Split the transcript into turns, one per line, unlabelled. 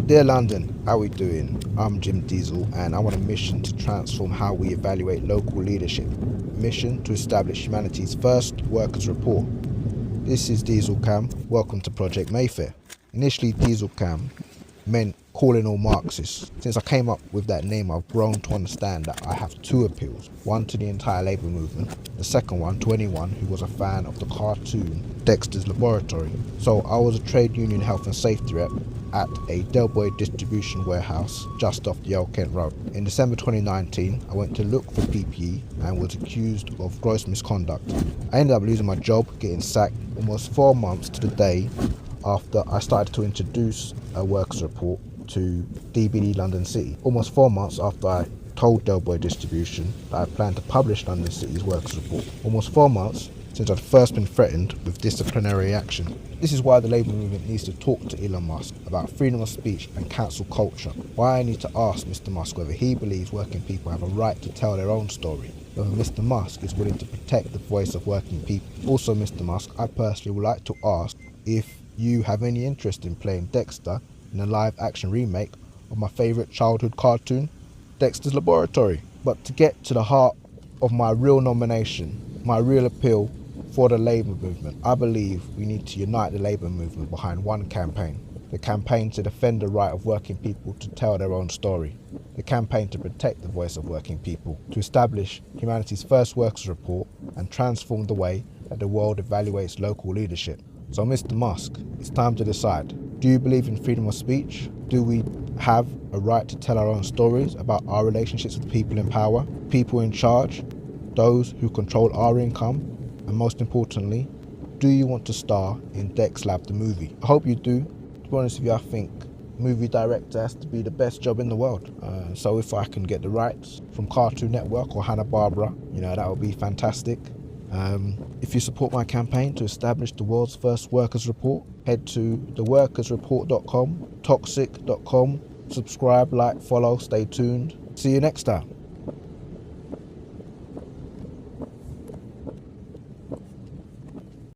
Dear London, how we doing? I'm Jim Diesel and I'm on a mission to transform how we evaluate local leadership. Mission to establish humanity's first workers' report. This is Diesel Cam. Welcome to Project Mayfair. Initially, Diesel Cam meant calling all Marxists. Since I came up with that name, I've grown to understand that I have two appeals. One to the entire labour movement, the second one to anyone who was a fan of the cartoon Dexter's Laboratory. So I was a trade union health and safety rep at a Del Boy distribution warehouse just off the Old Kent Road. In December 2019, I went to look for PPE and was accused of gross misconduct. I ended up losing my job, getting sacked almost 4 months to the day after I started to introduce a workers report to DBD London City. Almost 4 months after I told Del Boy Distribution that I planned to publish London City's workers report. Almost 4 months since I'd first been threatened with disciplinary action. This is why the Labour movement needs to talk to Elon Musk about freedom of speech and cancel culture. Why I need to ask Mr. Musk whether he believes working people have a right to tell their own story. Whether Mr. Musk is willing to protect the voice of working people. Also, Mr. Musk, I personally would like to ask if you have any interest in playing Dexter in a live action remake of my favourite childhood cartoon, Dexter's Laboratory. But to get to the heart of my real nomination, my real appeal for the Labour movement, I believe we need to unite the Labour movement behind one campaign. The campaign to defend the right of working people to tell their own story. The campaign to protect the voice of working people. To establish humanity's first workers' report and transform the way that the world evaluates local leadership. So Mr. Musk, it's time to decide. Do you believe in freedom of speech? Do we have a right to tell our own stories about our relationships with people in power, people in charge, those who control our income? And most importantly, do you want to star in Dex Lab the movie? I hope you do. To be honest with you, I think movie director has to be the best job in the world. So if I can get the rights from Cartoon Network or Hanna-Barbera, that would be fantastic. If you support my campaign to establish the world's first workers' report, head to theworkersreport.com, toxic.com, subscribe, like, follow, stay tuned. See you next time.